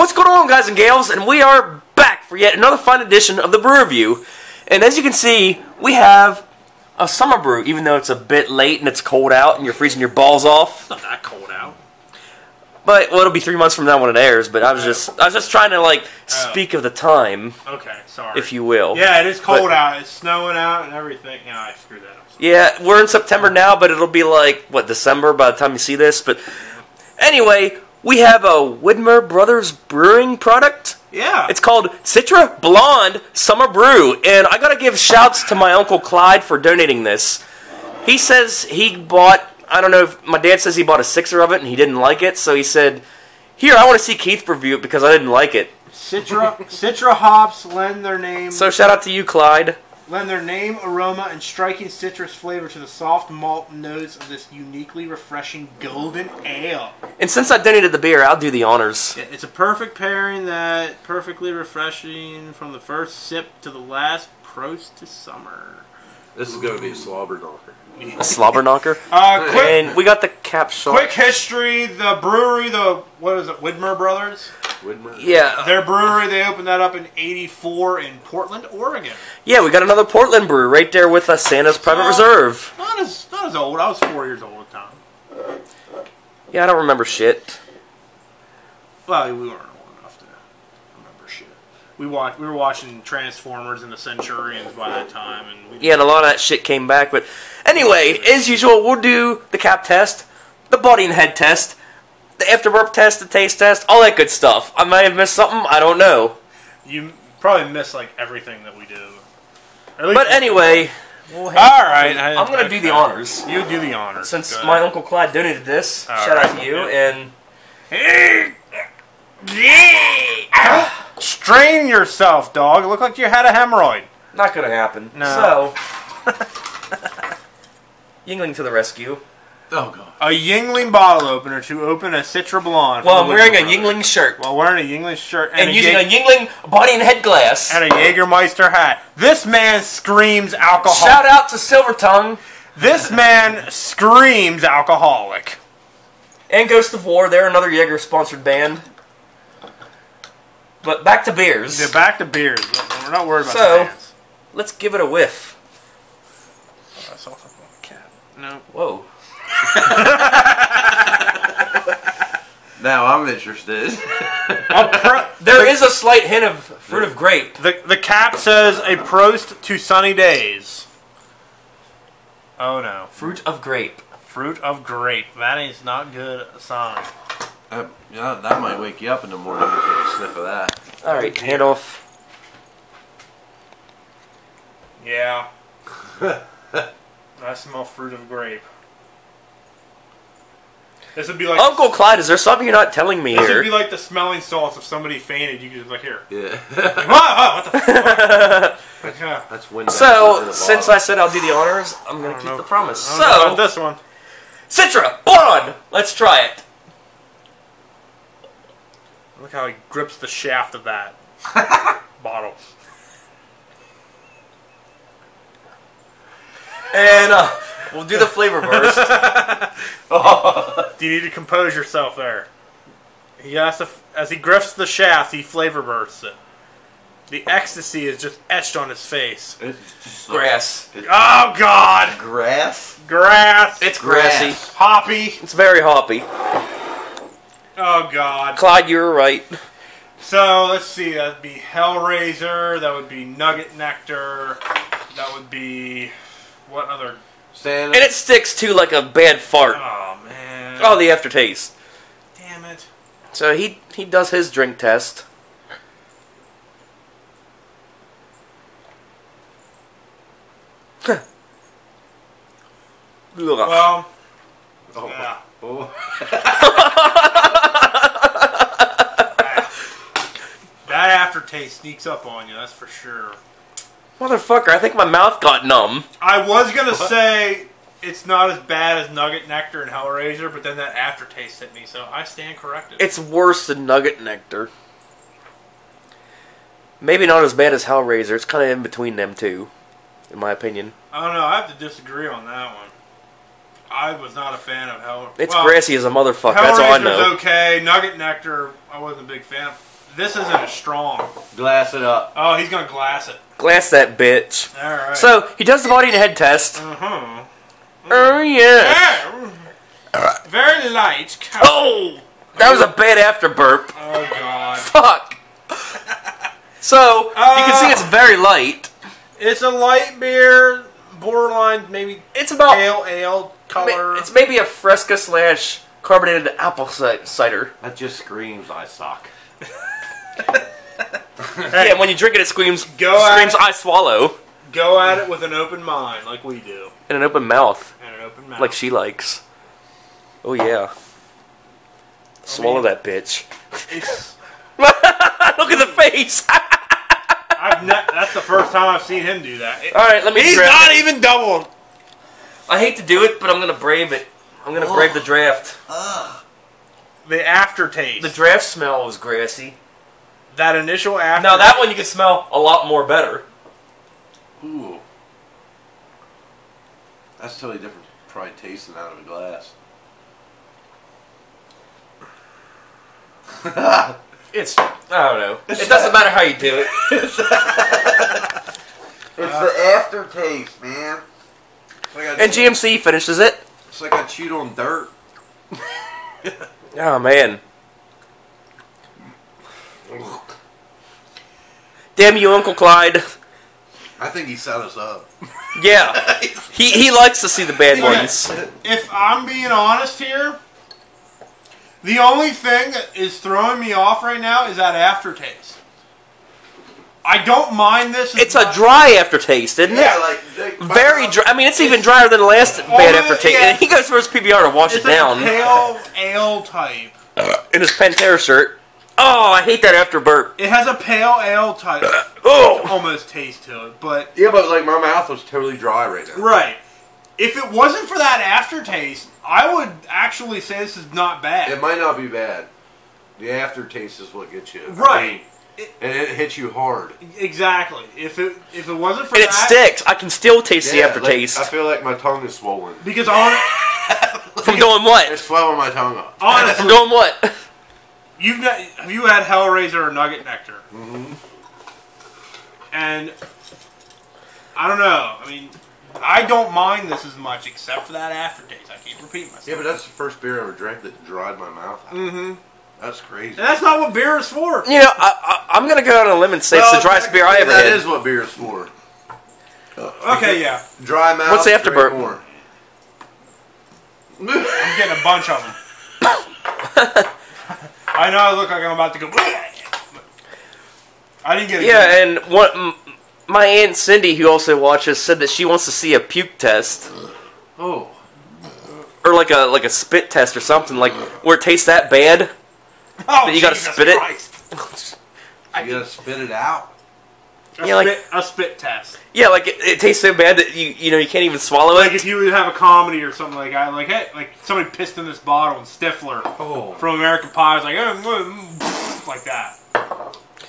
What's going on, guys and gals? And we are back for yet another fun edition of the Brew Review. And as you can see, we have a summer brew, even though it's a bit late and it's cold out and you're freezing your balls off. It's not that cold out. But, well, it'll be 3 months from now when it airs, but I was just trying to, like, speak of the time. Okay, sorry. If you will. Yeah, it is cold out. It's snowing out and everything. Yeah, I screwed that up. Yeah, we're in September now, but it'll be, like, what, December by the time you see this? But anyway, we have a Widmer Brothers Brewing product. Yeah. It's called Citra Blonde Summer Brew, and I gotta give shouts to my Uncle Clyde for donating this. He says he bought, I don't know if, my dad says he bought a sixer of it and he didn't like it, so he said, here, I want to see Keith review it because I didn't like it. Citra hops lend their name. So shout out to you, Clyde. Lend their name, aroma, and striking citrus flavor to the soft malt notes of this uniquely refreshing golden ale. And since I donated the beer, I'll do the honors. Yeah, it's a perfect pairing that perfectly refreshing from the first sip to the last. Prost to summer. This is going to be a slobber knocker. A slobber knocker? And we got the cap shot. Quick history, the brewery, what is it, Widmer Brothers? Widmer? Yeah. Their brewery, they opened that up in '84 in Portland, Oregon. Yeah, we got another Portland brew right there with Santa's Private Reserve. Not as old. I was 4 years old at the time. Yeah, I don't remember shit. Well, we weren't old enough to remember shit. We were watching Transformers and the Centurions by that time, and yeah, and a lot of that shit came back. But anyway, as usual, we'll do the cap test, the body and head test, the afterburp test, the taste test, all that good stuff. I might have missed something. I don't know. You probably miss like everything that we do. But anyway, all right, I'm going to do the honors. You do the honors. Since my Uncle Clyde donated this, shout out to you. And strain yourself, dog. It looked like you had a hemorrhoid. Not going to happen. No. So, Yingling to the rescue. Oh, God. A Yingling bottle opener to open a Citra Blonde. Well, I'm wearing a Yingling shirt. While wearing a Yingling shirt. And using a Yingling body and head glass. And a Jägermeister hat. This man screams alcohol. Shout out to Silver Tongue. This man screams alcoholic. And Ghost of War. They're another Jaeger-sponsored band. But back to beers. Yeah, back to beers. We're not worried about the bands. Let's give it a whiff. I saw something on the cap. No. Whoa. Now I'm interested. There is a slight hint of fruit of grape. The cap says a Prost to sunny days. Oh no. Fruit of grape. Fruit of grape. That is not good a sign. Yeah, that might wake you up in the morning and take a sniff of that. Alright, hand off. Yeah. I smell fruit of grape. This would be like Uncle Clyde, is there something you're not telling me this here? This would be like the smelling salts. If somebody fainted, you could just like here. Yeah. Like, what the fuck? That's when. So, since I said I'll do the honors, I'm going to keep the promise. So, this one. Citra Blonde! Let's try it. Look how he grips the shaft of that bottle. And we'll do the flavor burst. Do you need to compose yourself there? He has to, as he grips the shaft, he flavor bursts it. The ecstasy is just etched on his face. Grass. Oh, God! Grass? Grass! It's grassy. Hoppy. It's very hoppy. Oh, God. Clyde, you were right. So, let's see. That would be Hellraiser. That would be Nugget Nectar. That would be... What other... Santa. And it sticks to like a bad fart. Oh, man. Oh, the aftertaste. Damn it. So he does his drink test. Well... Oh. Yeah. Oh. That aftertaste sneaks up on you, that's for sure. Motherfucker, I think my mouth got numb. I was going to say it's not as bad as Nugget Nectar and Hellraiser, but then that aftertaste hit me, so I stand corrected. It's worse than Nugget Nectar. Maybe not as bad as Hellraiser. It's kind of in between them two, in my opinion. I don't know. I have to disagree on that one. I was not a fan of Hellraiser. It's grassy as a motherfucker. That's all I know. Hellraiser's okay. Nugget Nectar, I wasn't a big fan of. This isn't as strong. Glass it up. Oh, he's gonna glass it. Glass that bitch. All right. So he does the body and head test. Uh-huh. Oh yeah. Very light. Oh, that was a bad after burp. Oh God. Fuck. So you can see it's very light. It's a light beer, borderline maybe It's about pale ale color. It's maybe a Fresca / carbonated apple cider. That just screams I suck. Yeah, when you drink it, it screams. Go I swallow. Go at it with an open mind, like we do, And an open mouth, and an open mouth, like she likes. Oh yeah. Swallow that bitch. It's, Look at the face. that's the first time I've seen him do that. All right, let me. He's draft not it. even doubled. I hate to do it, but I'm gonna brave it. I'm gonna brave the draft. The aftertaste. The draft smell was grassy. That initial after. Now that one you can smell a lot more better. Ooh. That's totally different. Probably tasting out of a glass. It's I don't know. It doesn't matter how you do it. It's the aftertaste, man. And GMC finishes it. It's like I chewed on dirt. Oh man. Damn you, Uncle Clyde. I think he set us up. Yeah. He likes to see the bad ones. If I'm being honest here, the only thing that is throwing me off right now is that aftertaste. I don't mind this. It's a dry aftertaste, isn't it? Yeah, like Very dry. I mean, it's even drier than the last bad aftertaste. yeah. And he goes for his PBR to wash It's it down. like a pale ale type. In his Pantera shirt. Oh, I hate that after burp. It has a pale ale type Oh. almost taste to it, but Yeah, but like my mouth was totally dry right now. right. If it wasn't for that aftertaste, I would actually say this is not bad. It might not be bad. The aftertaste is what gets you. Right. And it hits you hard. Exactly. If it wasn't for And that, it sticks. I can still taste the Yeah, aftertaste. like, I feel like my tongue is swollen. because From doing what? It's swelling my tongue up. From honestly, doing what? have you had Hellraiser or Nugget Nectar? Mm-hmm. And I don't know. I mean, I don't mind this as much, except for that aftertaste. I keep repeating myself. Yeah, but that's the first beer I ever drank that dried my mouth out. Mm-hmm. That's crazy. And that's not what beer is for. You know, I'm going to go out on a limb and say it's the driest beer I ever That had. is what beer is for. Okay, yeah. Dry mouth. What's the after drink burp? more. I'm getting a bunch of them. I know I look like I'm about to go. I didn't get it. Yeah, and my Aunt Cindy, who also watches, said that she wants to see a puke test. Oh. Or like a spit test or something, like where it tastes that bad. Oh, But you gotta Jesus spit it? Christ. You gotta spit it out. A spit test. Yeah, like it tastes so bad that you can't even swallow Like it. if you would have a comedy or something like that, like somebody pissed in this bottle and Stifler from American Pie was like, like that.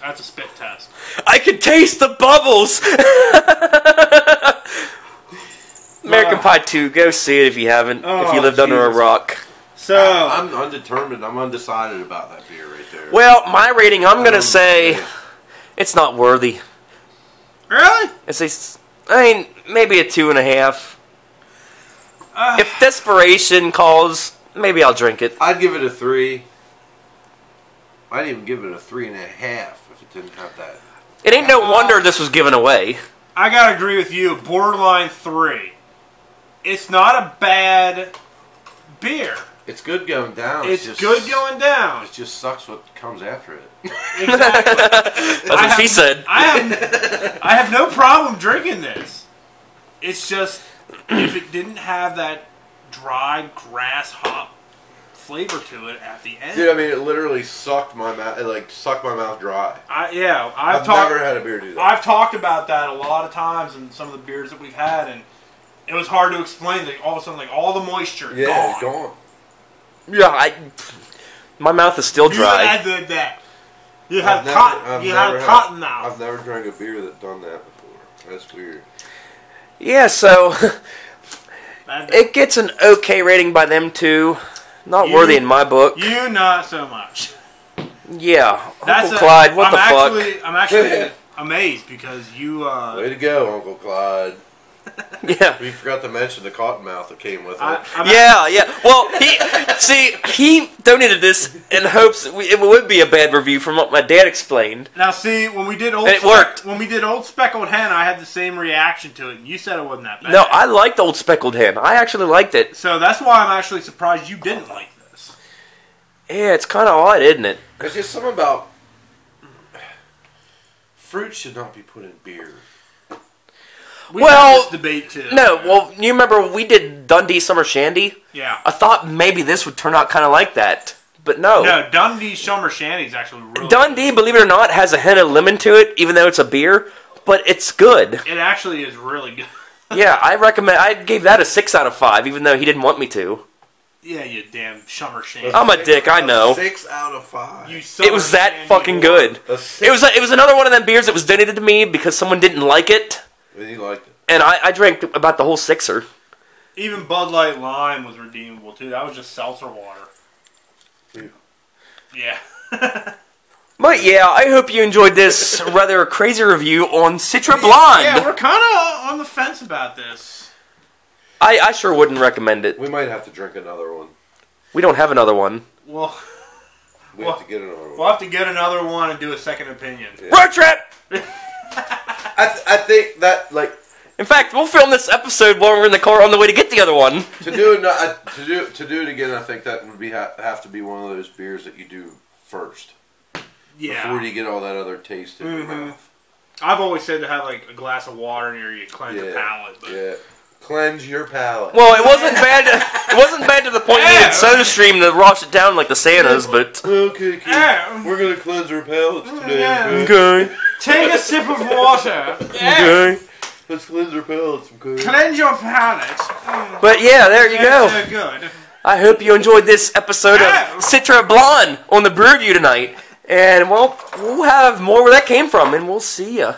That's a spit test. I can taste the bubbles. American Pie 2, go see it if you haven't. If you lived under a Jesus. rock. So I'm undetermined. I'm undecided about that beer right there. Well, my rating, I'm gonna say it's not worthy. really, Maybe a 2.5. If desperation calls, maybe I'll drink it. I'd give it a 3. I'd even give it a 3.5 if it didn't have that. It ain't no wonder this was given away. I gotta agree with you. Borderline 3. It's not a bad beer. It's good going down. It's good going down. It just sucks what comes after it. Exactly. That's what she said. I have no problem drinking this. It's just if it didn't have that dry grass hop flavor to it at the end. Dude, I mean, it literally sucked my mouth. It like sucked my mouth dry. I've never had a beer do that. I've talked about that a lot of times in some of the beers that we've had, and it was hard to explain. Like all of a sudden, like all the moisture is Yeah, gone. gone. Yeah, my mouth is still dry. You had that. You had cotton. You had cotton now. I've never drank a beer that done that before. That's weird. Yeah, so it gets an okay rating by them too. Not worthy in my book. You not so much. Yeah, That's Uncle Clyde, what I'm the actually, fuck? I'm actually amazed because you. Way to go, Uncle Clyde. Yeah. We forgot to mention the cottonmouth that came with it. Yeah. Well, he donated this in hopes it would be a bad review from what my dad explained. Now, see, when we did it worked. When we did Old Speckled Hen, I had the same reaction to it, and you said it wasn't that bad. No, I liked Old Speckled Hen. I actually liked it. So that's why I'm actually surprised you didn't like this. Yeah, it's kind of odd, isn't it? There's just something about fruit should not be put in beer. We had this debate too. No, well, you remember we did Dundee Summer Shandy? Yeah. I thought maybe this would turn out kind of like that, but no. No, Dundee Summer Shandy is actually really Dundee, believe it or not, has a hint of lemon to it, even though it's a beer, but it's good. It actually is really good. Yeah, I recommend. I gave that a 6 out of 5, even though he didn't want me to. Yeah, you damn Summer Shandy. I'm a dick, I know. 6 out of 5. You It was that Shandy fucking whore. good. It was another one of them beers that was donated to me because someone didn't like it, And you liked it. and I drank about the whole sixer. Even Bud Light Lime was redeemable too. That was just seltzer water. Yeah. But yeah, I hope you enjoyed this rather crazy review on Citra Blonde. Yeah, we're kind of on the fence about this. I sure wouldn't recommend it. We might have to drink another one. We don't have another one. Well, We have to get another one. we'll have to get another one and do a second opinion. Yeah. Road trip! I think that, like, In fact, we'll film this episode while we're in the car on the way to get the other one. to do it again, I think that would have to be one of those beers that you do first. Yeah. Before you get all that other taste in your mouth. I've always said to have like a glass of water near you, cleanse your palate. But Yeah. Cleanse your palate. Well, it wasn't bad. It wasn't bad to the point you had SodaStream to wash it down like the Santas, but Okay, kid. Yeah. We're gonna cleanse our palates today. Yeah. Okay? okay, take a sip of water. okay. Let's cleanse our palates. Okay? Cleanse your palate. But yeah, there you go. That's good. I hope you enjoyed this episode of Citra Blonde on the Brew Review tonight, and we'll have more where that came from, and we'll see ya.